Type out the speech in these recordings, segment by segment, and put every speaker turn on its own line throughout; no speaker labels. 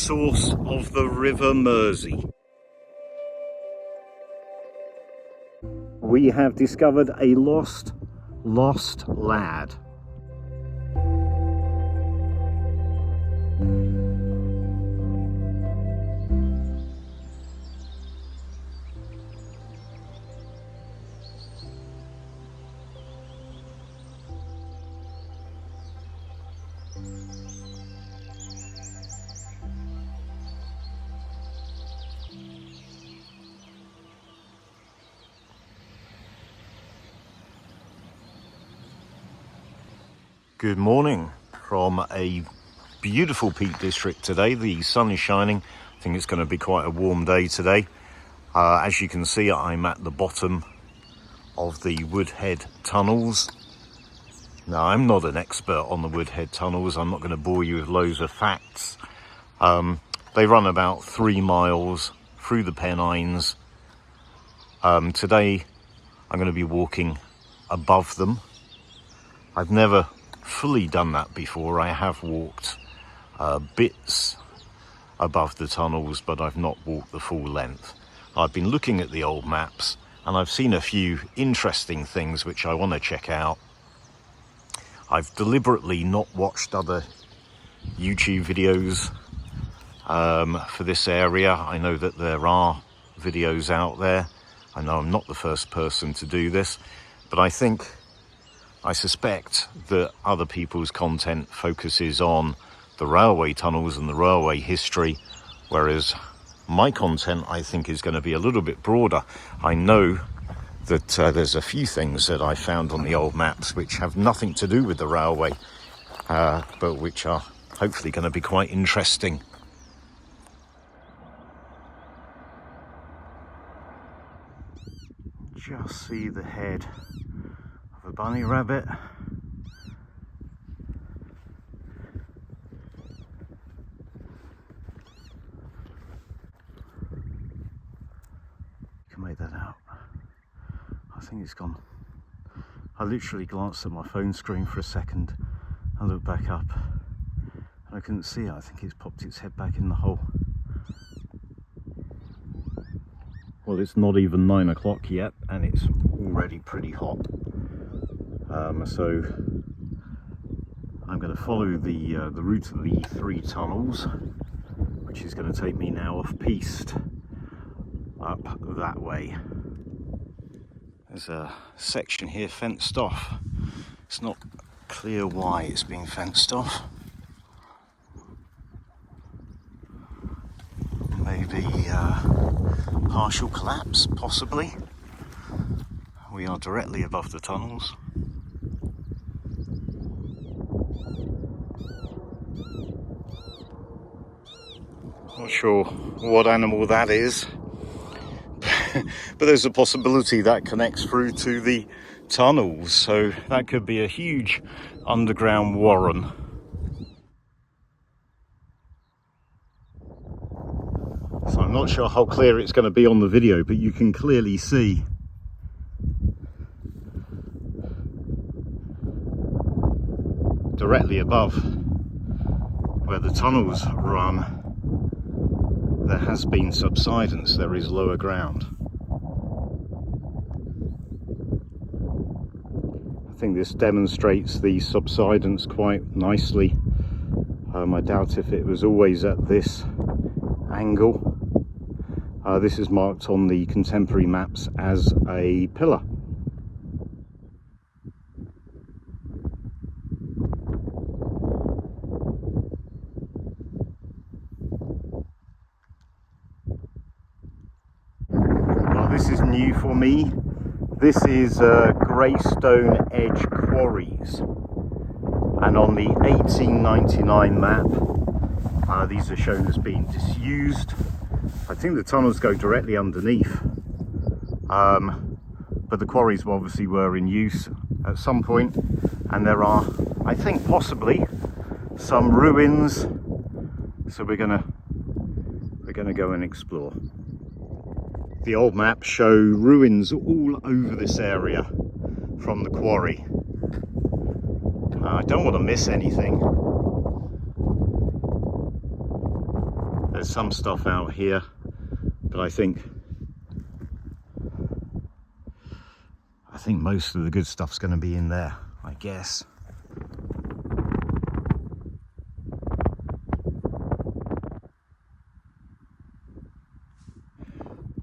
source of the River Mersey. We have discovered a lost lad. Good morning from a beautiful Peak District today. The sun is shining. I think it's going to be quite a warm day today. As you can see, I'm at the bottom of the Woodhead Tunnels. Now, I'm not an expert on the Woodhead Tunnels. I'm not going to bore you with loads of facts. They run about 3 miles through the Pennines. Today, I'm going to be walking above them. I've never fully done that before. I have walked bits above the tunnels, but I've not walked the full length. I've been looking at the old maps and I've seen a few interesting things which I want to check out. I've deliberately not watched other YouTube videos for this area. I know that there are videos out there. I know I'm not the first person to do this, but I suspect that other people's content focuses on the railway tunnels and the railway history, whereas my content, I think, is going to be a little bit broader. I know that there's a few things that I found on the old maps which have nothing to do with the railway, but which are hopefully going to be quite interesting. Just see the head a bunny rabbit. You can make that out. I think it's gone. I literally glanced at my phone screen for a second and looked back up and I couldn't see it. I think it's popped its head back in the hole. Well, it's not even 9 o'clock yet and it's already pretty hot. So I'm going to follow the route of the 3 tunnels, which is going to take me now off-piste up that way. There's a section here fenced off. It's not clear why it's being fenced off. Maybe partial collapse, possibly. We are directly above the tunnels. Not sure what animal that is, but there's a possibility that connects through to the tunnels, so that could be a huge underground warren. So I'm not sure how clear it's going to be on the video, but you can clearly see directly above where the tunnels run, there has been subsidence. There is lower ground. I think this demonstrates the subsidence quite nicely. I doubt if it was always at this angle. This is marked on the contemporary maps as a pillar. This is new for me. This is Greystone Edge Quarries, and on the 1899 map these are shown as being disused. I think the tunnels go directly underneath, but the quarries obviously were in use at some point, and there are, I think, possibly some ruins, so we're gonna go and explore. The old maps show ruins all over this area from the quarry. I don't want to miss anything. There's some stuff out here, but I think most of the good stuff's going to be in there, I guess.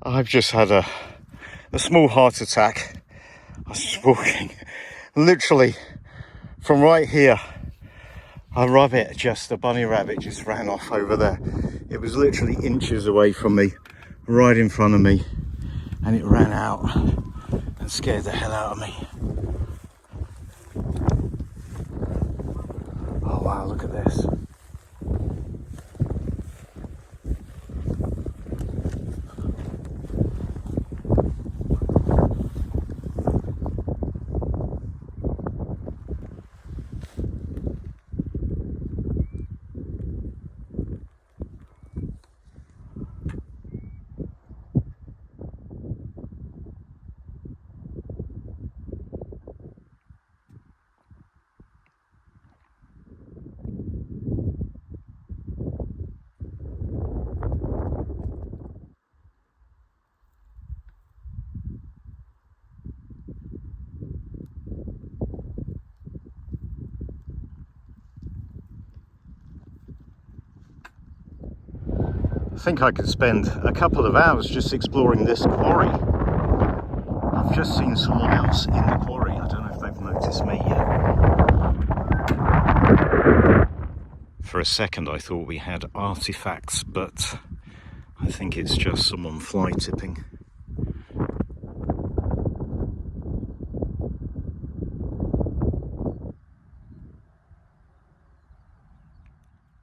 I've just had a small heart attack. I was just walking literally from right here. A bunny rabbit just ran off over there. It was literally inches away from me, right in front of me, and it ran out and scared the hell out of me. Oh wow, look at this. I think I could spend a couple of hours just exploring this quarry. I've just seen someone else in the quarry. I don't know if they've noticed me yet. For a second I thought we had artifacts, but I think it's just someone fly tipping.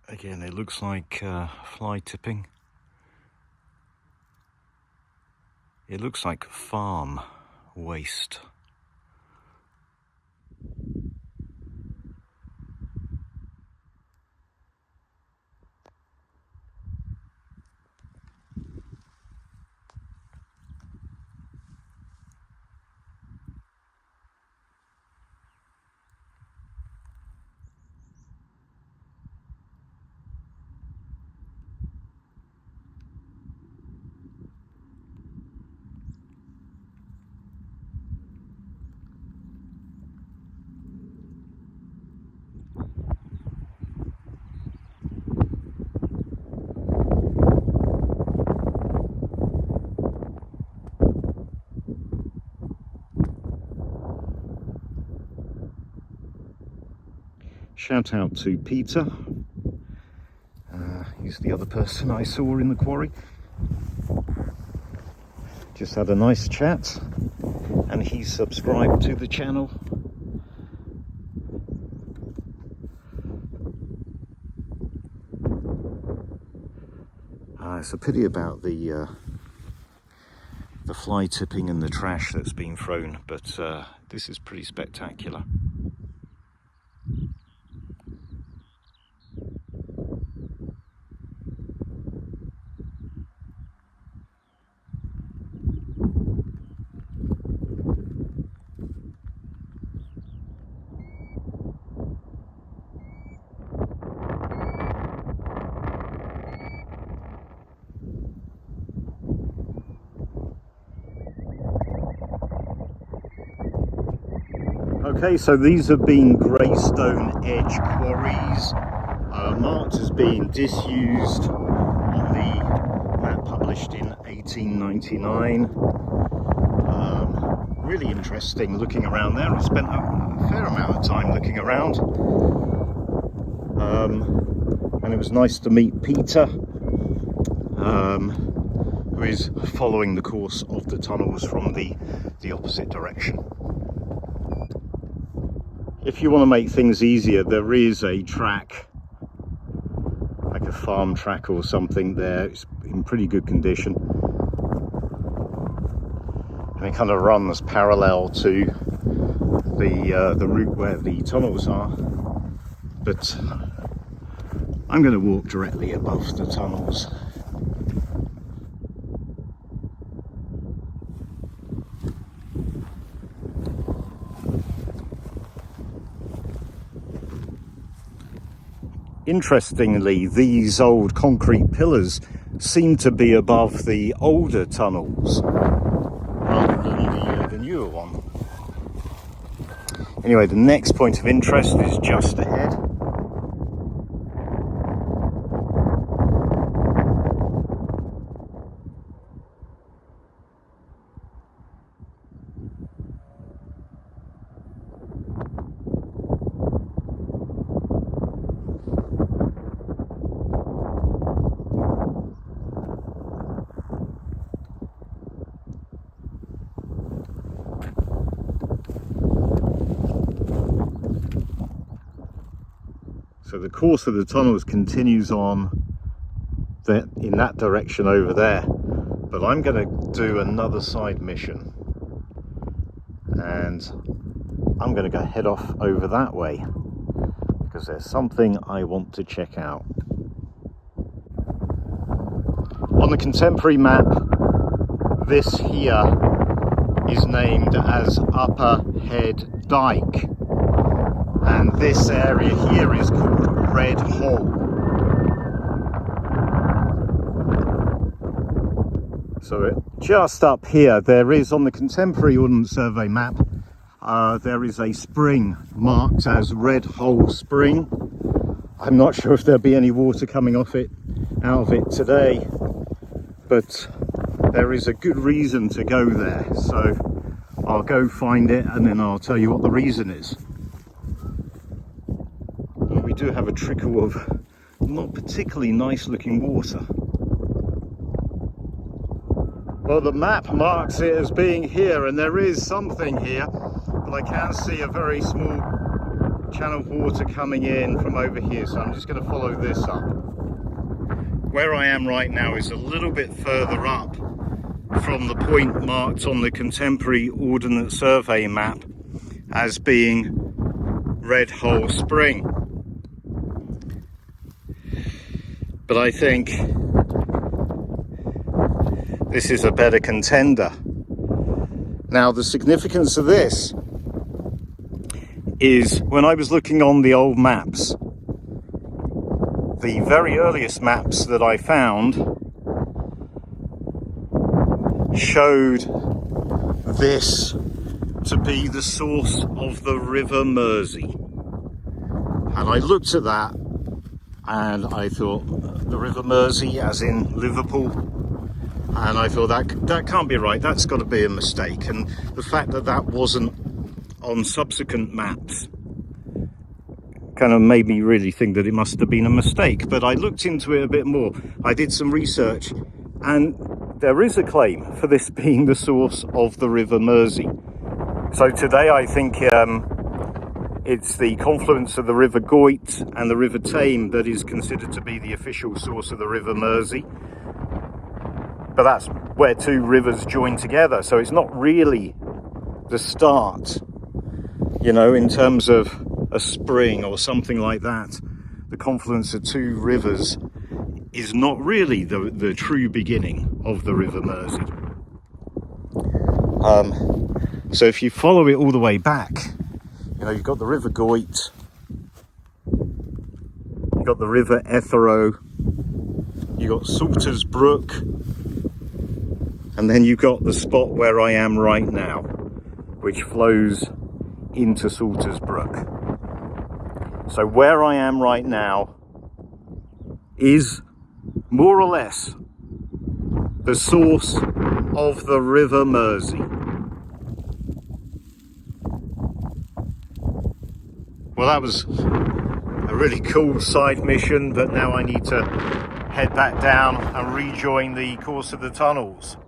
Again, it looks like fly tipping. It looks like farm waste. Shout out to Peter. He's the other person I saw in the quarry. Just had a nice chat, and he's subscribed to the channel. It's a pity about the fly tipping and the trash that's been thrown, but this is pretty spectacular. Okay, so these have been Greystone edge quarries, marked as being disused on the map published in 1899. Really interesting looking around there. I spent a fair amount of time looking around, and it was nice to meet Peter, who is following the course of the tunnels from the opposite direction. If you want to make things easier, there is a track, like a farm track or something there. It's in pretty good condition, and it kind of runs parallel to the route where the tunnels are. But I'm going to walk directly above the tunnels. Interestingly, these old concrete pillars seem to be above the older tunnels rather than the newer one. Anyway, the next point of interest is just ahead. So the course of the tunnels continues on in that direction over there, but I'm going to do another side mission, and I'm going to go head off over that way because there's something I want to check out. On the contemporary map, this here is named as Upper Head Dyke, and this area here is called Red Hole. So just up here, there is, on the contemporary Ordnance Survey map, there is a spring marked as Red Hole Spring. I'm not sure if there'll be any water coming out of it today, but there is a good reason to go there. So I'll go find it and then I'll tell you what the reason is. We do have a trickle of not particularly nice looking water. Well, the map marks it as being here, and there is something here, but I can see a very small channel of water coming in from over here, so I'm just going to follow this up. Where I am right now is a little bit further up from the point marked on the contemporary Ordnance Survey map as being Red Hole Spring. But I think this is a better contender. Now, the significance of this is when I was looking on the old maps, the very earliest maps that I found showed this to be the source of the River Mersey. And I looked at that and I thought, the River Mersey as in Liverpool, and I thought that can't be right, that's got to be a mistake. And the fact that that wasn't on subsequent maps kind of made me really think that it must have been a mistake. But I looked into it a bit more, I did some research, and there is a claim for this being the source of the River Mersey. So today I think it's the confluence of the River Goyt and the River Tame that is considered to be the official source of the River Mersey. But that's where two rivers join together, so it's not really the start, you know, in terms of a spring or something like that. The confluence of two rivers is not really the true beginning of the River Mersey. So if you follow it all the way back, you know, you've got the River Goyt, you've got the River Etherow, you've got Salters Brook, and then you've got the spot where I am right now, which flows into Salters Brook. So where I am right now is more or less the source of the River Mersey. Well, that was a really cool side mission, but now I need to head back down and rejoin the course of the tunnels.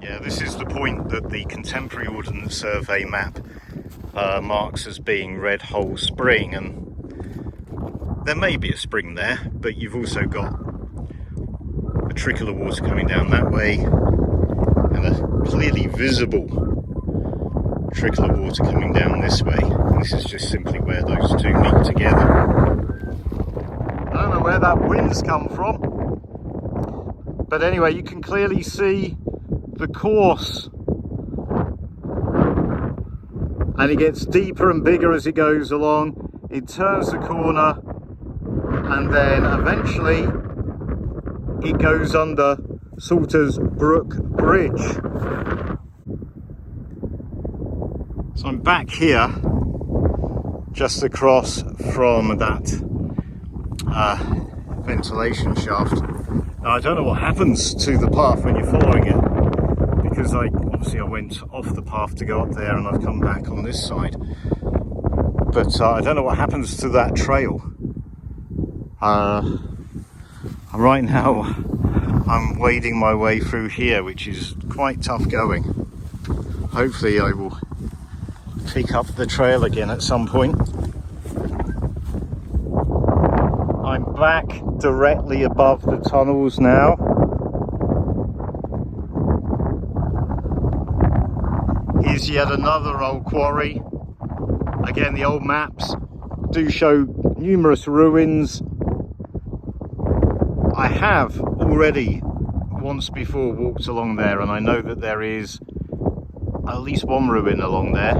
Yeah, this is the point that the contemporary Ordnance Survey map marks as being Red Hole Spring, and there may be a spring there, but you've also got a trickle of water coming down that way and a clearly visible trickle of water coming down this way. And this is just simply where those two meet together. I don't know where that wind's come from, but anyway, you can clearly see the course, and it gets deeper and bigger as it goes along. It turns the corner and then eventually it goes under Salters Brook Bridge. So I'm back here, just across from that ventilation shaft. Now I don't know what happens to the path when you're following it, because obviously I went off the path to go up there and I've come back on this side. But I don't know what happens to that trail. Right now I'm wading my way through here, which is quite tough going. Hopefully I will pick up the trail again at some point. I'm back directly above the tunnels now. Here's yet another old quarry. Again, the old maps do show numerous ruins. I have already once before walked along there, and I know that there is at least one ruin along there.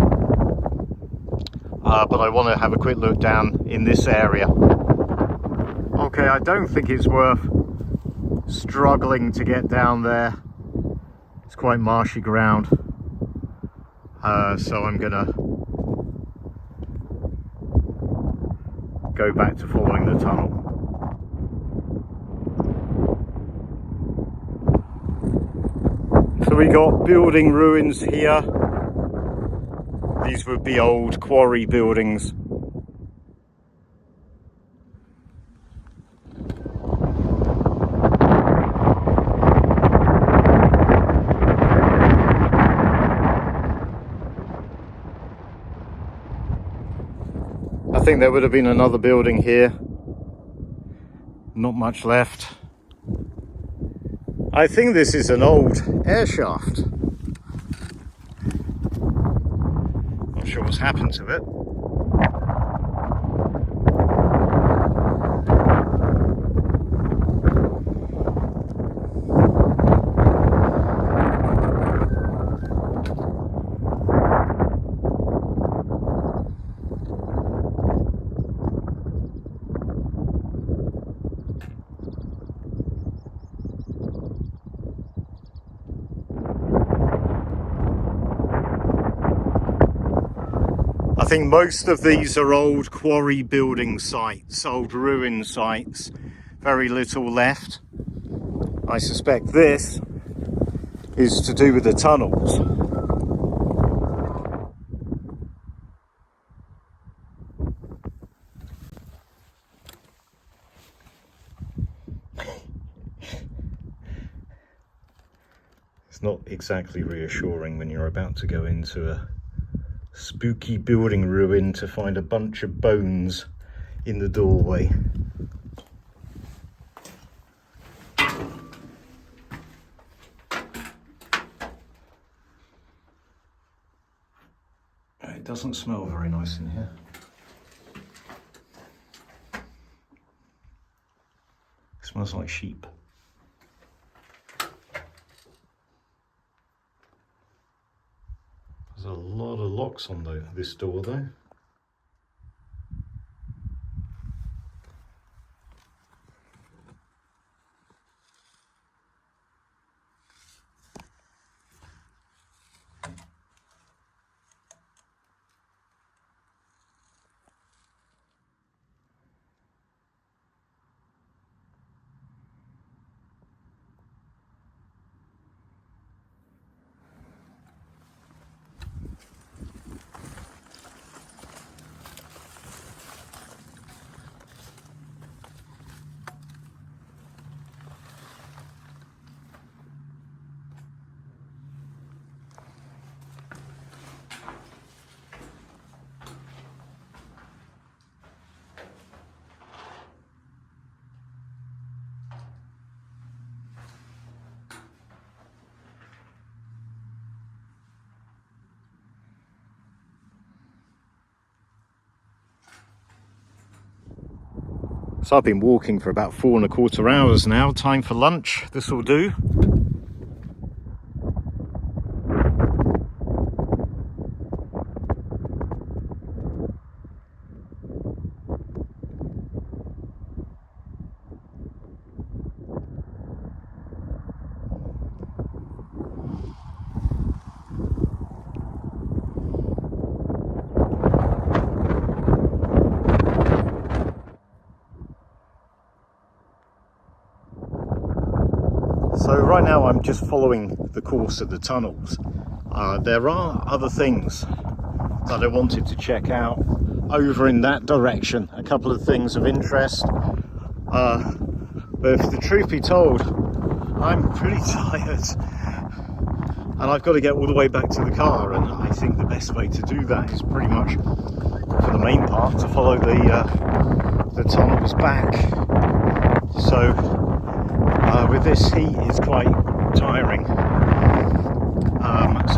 But I want to have a quick look down in this area. Okay, I don't think it's worth struggling to get down there. It's quite marshy ground. So I'm gonna go back to following the tunnel. So we got building ruins here. These would be old quarry buildings. I think there would have been another building here. Not much left. I think this is an old air shaft. Not sure what's happened to it. I think most of these are old quarry building sites, old ruin sites, very little left. I suspect this is to do with the tunnels. It's not exactly reassuring when you're about to go into a spooky building ruin to find a bunch of bones in the doorway. It doesn't smell very nice in here. It smells like sheep. There's a lot of locks on this door though. So I've been walking for about 4¼ hours now. Time for lunch. This will do. So right now I'm just following the course of the tunnels. There are other things that I wanted to check out over in that direction, a couple of things of interest. But if the truth be told, I'm pretty tired and I've got to get all the way back to the car, and I think the best way to do that is pretty much, for the main part, to follow the tunnels back. So with this heat, it's quite tiring. So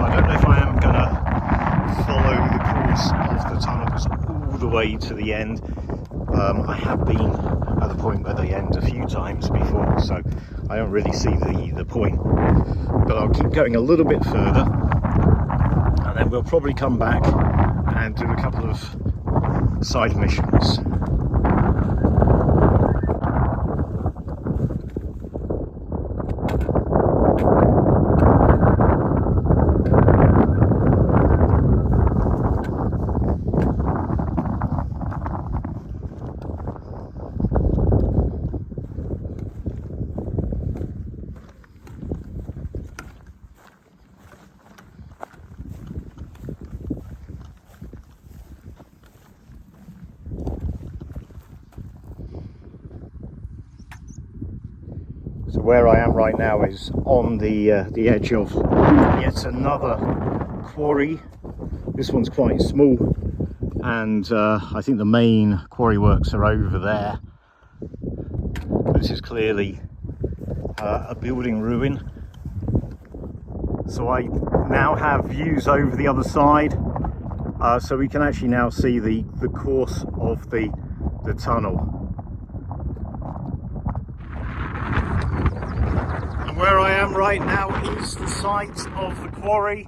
I don't know if I am going to follow the course of the tunnels all the way to the end. I have been at the point where they end a few times before, so I don't really see the point. But I'll keep going a little bit further, and then we'll probably come back and do a couple of side missions. So where I am right now is on the edge of yet another quarry. This one's quite small, and I think the main quarry works are over there. This is clearly a building ruin. So I now have views over the other side, so we can actually now see the course of the tunnel. Where I am right now is the site of the quarry.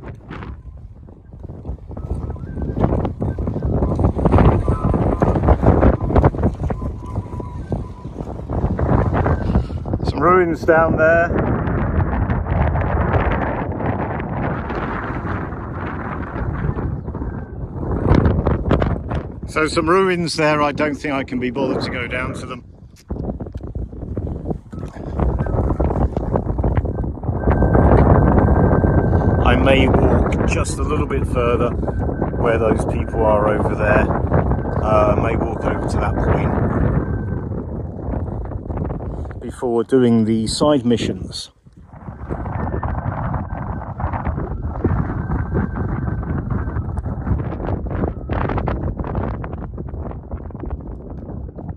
Some ruins down there. So some ruins there. I don't think I can be bothered to go down to them. I may walk just a little bit further where those people are over there. I may walk over to that point before doing the side missions.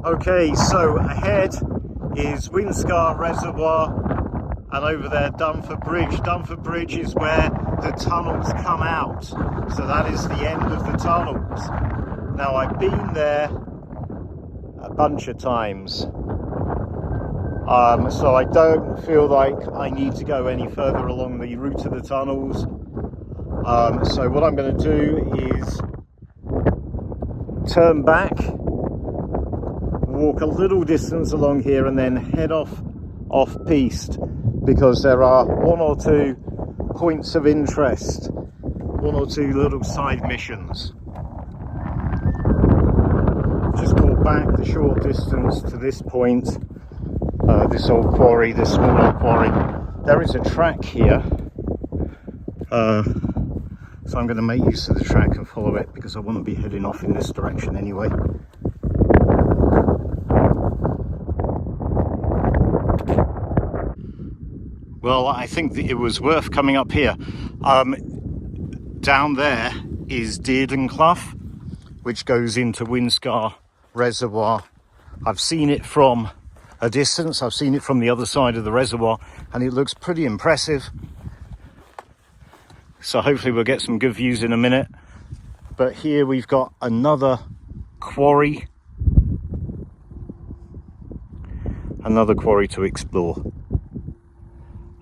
Okay, so ahead is Windscar Reservoir, and over there Dunford Bridge. Dunford Bridge is where the tunnels come out, so that is the end of the tunnels. Now I've been there a bunch of times, so I don't feel like I need to go any further along the route of the tunnels. So what I'm going to do is turn back, walk a little distance along here, and then head off-piste, because there are one or two points of interest, one or two little side missions. Just called back the short distance to this point, this old quarry, this small old quarry. There is a track here, so I'm going to make use of the track and follow it, because I want to be heading off in this direction anyway. Well, I think that it was worth coming up here. Down there is Dearen Claf, which goes into Windscar Reservoir. I've seen it from a distance. I've seen it from the other side of the reservoir, and it looks pretty impressive. So hopefully we'll get some good views in a minute. But here we've got another quarry. Another quarry to explore.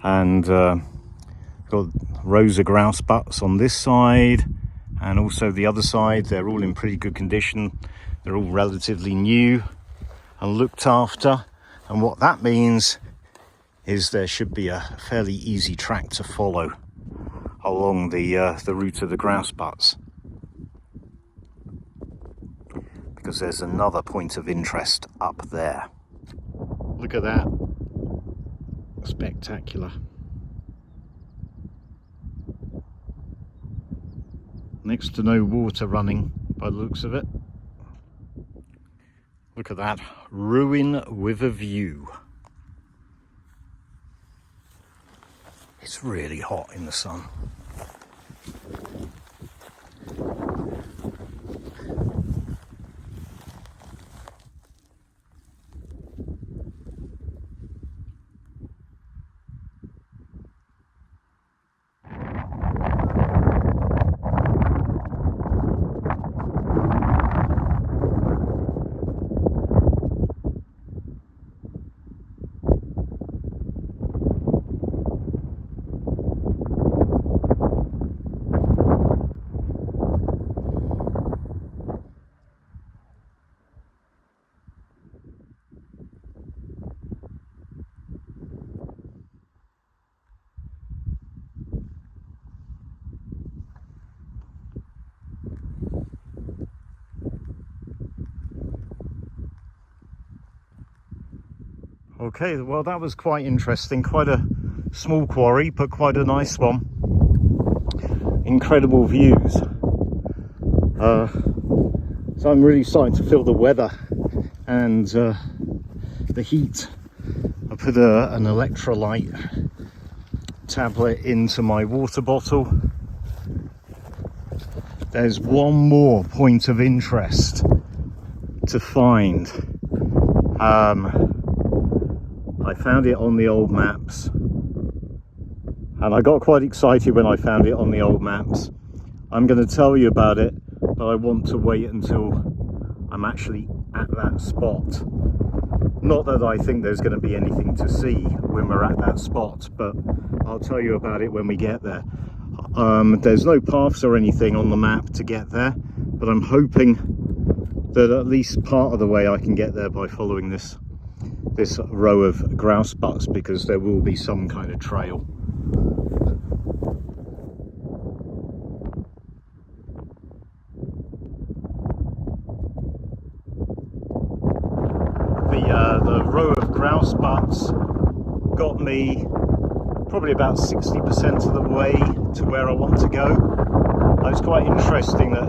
And got rows of grouse butts on this side, and also the other side. They're all in pretty good condition. They're all relatively new and looked after, and what that means is there should be a fairly easy track to follow along the route of the grouse butts, because there's another point of interest up there. Look at that. spectacular. Next to no water running by the looks of it. Look at that, ruin with a view. It's really hot in the sun. Okay, well that was quite interesting. Quite a small quarry, but quite a nice one. Incredible views. So I'm really starting to feel the weather and the heat. I put an electrolyte tablet into my water bottle. There's one more point of interest to find. I found it on the old maps, and I got quite excited when I found it on the old maps. I'm going to tell you about it, but I want to wait until I'm actually at that spot. Not that I think there's going to be anything to see when we're at that spot, but I'll tell you about it when we get there. There's no paths or anything on the map to get there, but I'm hoping that at least part of the way I can get there by following this row of grouse butts, because there will be some kind of trail. The row of grouse butts got me probably about 60% of the way to where I want to go. It's quite interesting that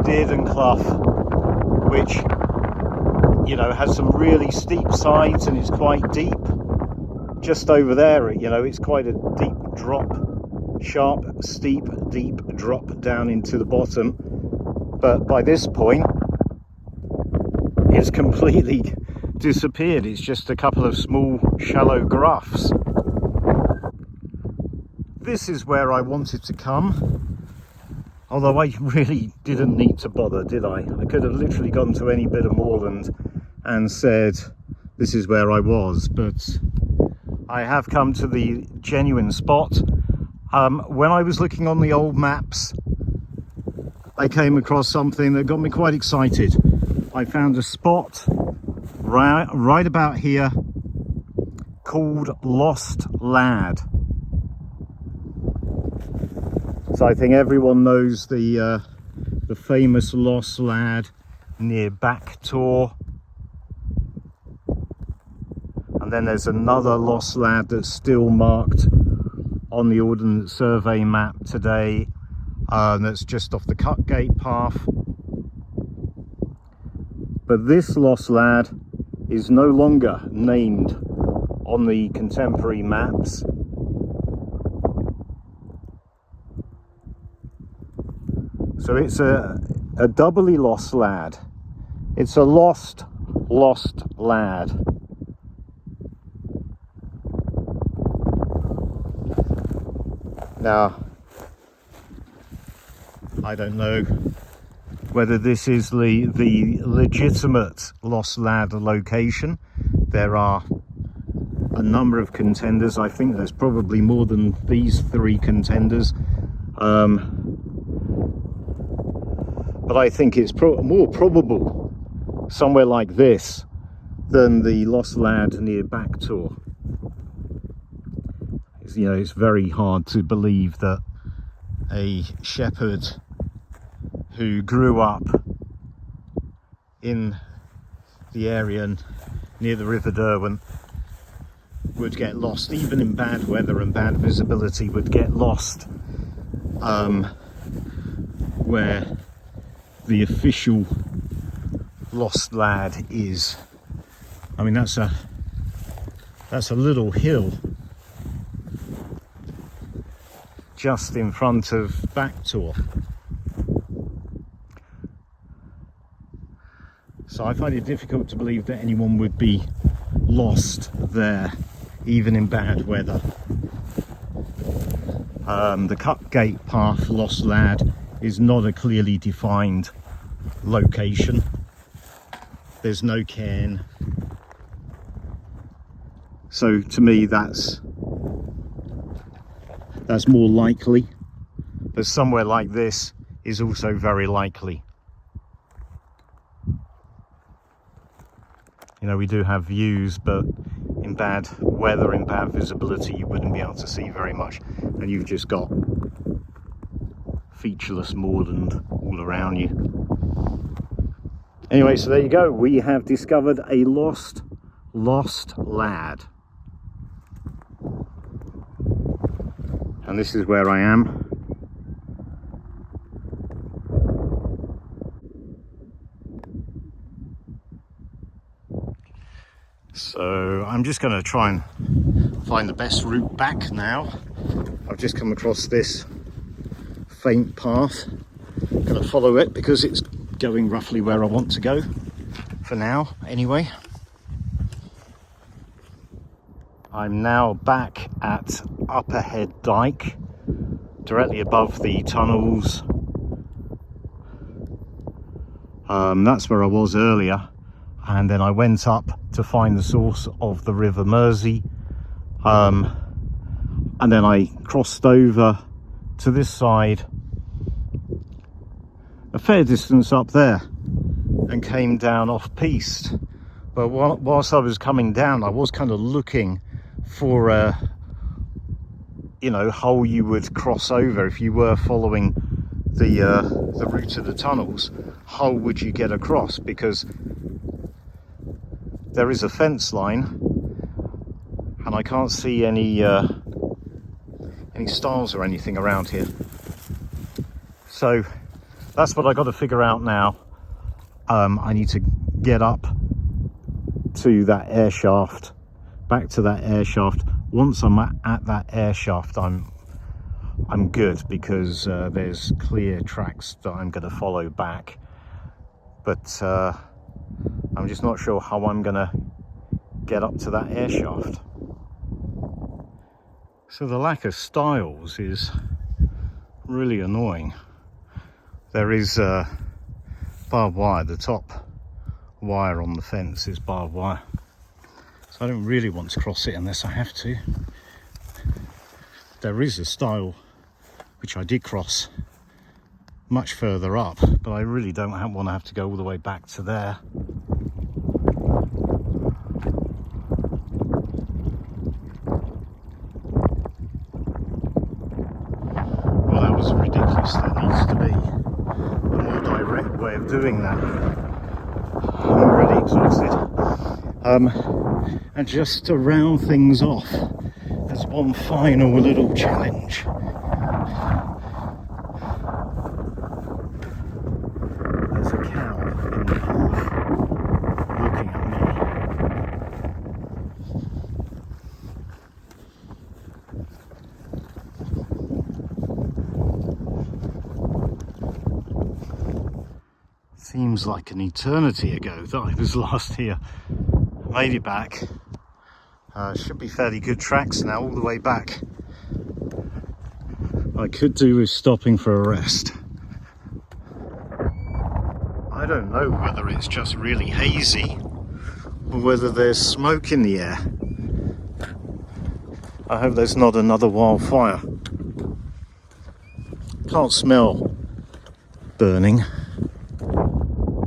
Dearen Claf, which, you know, has some really steep sides and it's quite deep. Just over there, you know, it's quite a deep drop, sharp, steep, deep drop down into the bottom. But by this point, it's completely disappeared. It's just a couple of small, shallow groughs. This is where I wanted to come. Although I really didn't need to bother, did I? I could have literally gone to any bit of moorland and said this is where I was, but I have come to the genuine spot. When I was looking on the old maps, I came across something that got me quite excited. I found a spot right about here called Lost Lad. So I think everyone knows the famous Lost Lad near Backtor. And then there's another Lost Lad that's still marked on the Ordnance Survey map today, that's just off the Cutgate path. But this Lost Lad is no longer named on the contemporary maps. So it's a doubly lost lad. It's a lost lad. Now, I don't know whether this is the legitimate lost lad location. There are a number of contenders. I think there's probably more than these three contenders. But I think it's more probable somewhere like this than the Lost Lad near Backtor. You know, it's very hard to believe that a shepherd who grew up in the area near the River Derwent would get lost, even in bad weather and bad visibility, would get lost where the official Lost Lad is. I mean, that's a little hill just in front of Backtor. So I find it difficult to believe that anyone would be lost there, even in bad weather. The Cutgate Path Lost Lad is not a clearly defined location. There's no cairn. So to me that's more likely. But somewhere like this is also very likely. You know, we do have views, but in bad weather, in bad visibility, you wouldn't be able to see very much. And you've just got featureless moorland all around you. Anyway, so there you go. We have discovered a lost lad. And this is where I am. So I'm just going to try and find the best route back now. I've just come across this faint path. I'm going to follow it because it's going roughly where I want to go for now anyway. I'm now back at Woodhead Dyke, directly above the tunnels. That's where I was earlier, and then I went up to find the source of the River Mersey, and then I crossed over to this side a fair distance up there and came down off-piste. But whilst I was coming down, I was kind of looking for a, you know, hole you would cross over if you were following the route of the tunnels. How would you get across? Because there is a fence line and I can't see any stars or anything around here. So that's what I got to figure out now. I need to get up to that air shaft, back to that air shaft. Once I'm at that air shaft, I'm good, because there's clear tracks that I'm going to follow back. But I'm just not sure how I'm going to get up to that air shaft. So the lack of stiles is really annoying. There is barbed wire. The top wire on the fence is barbed wire. So I don't really want to cross it unless I have to. There is a stile which I did cross much further up, but I really don't want to have to go all the way back to there. Well, that was ridiculous. There needs to be a more direct way of doing that. I'm already exhausted. And just to round things off, there's one final little challenge. There's a cow in the path looking at me. Seems like an eternity ago that I was last here. I made it back. Should be fairly good tracks now all the way back. I could do with stopping for a rest. I don't know whether it's just really hazy or whether there's smoke in the air. I hope there's not another wildfire. Can't smell burning.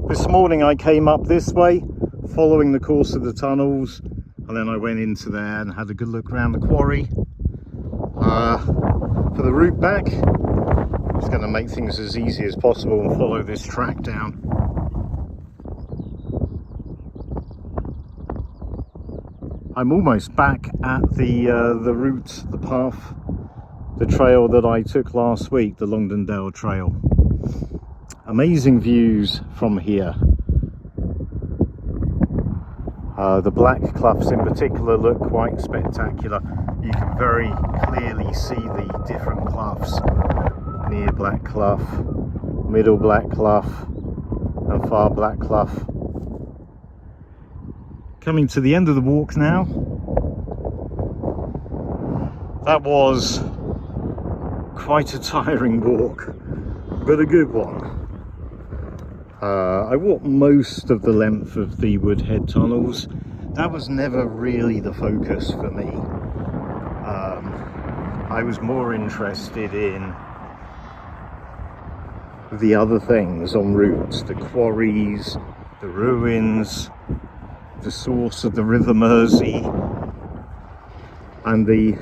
This morning I came up this way, following the course of the tunnels, and then I went into there and had a good look around the quarry. For the route back, I'm just going to make things as easy as possible and follow this track down. I'm almost back at the route, the path, the trail that I took last week, the Longdendale Trail. Amazing views from here. The Black Cloughs in particular look quite spectacular. You can very clearly see the different cloughs near Black Clough, Middle Black Clough and Far Black Clough. Coming to the end of the walk now. That was quite a tiring walk, but a good one. I walked most of the length of the Woodhead Tunnels. That was never really the focus for me. I was more interested in the other things en route, the quarries, the ruins, the source of the River Mersey, and the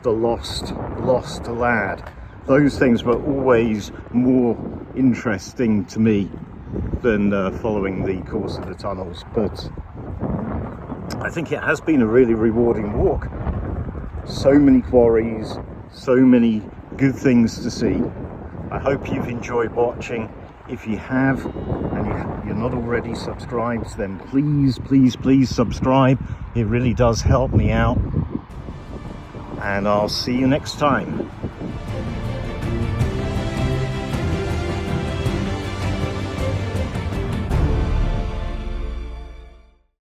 lost lad. Those things were always more interesting to me than following the course of the tunnels, but I think it has been a really rewarding walk. So many quarries, so many good things to see. I hope you've enjoyed watching. If you have, and you're not already subscribed, then please subscribe. It really does help me out, and I'll see you next time.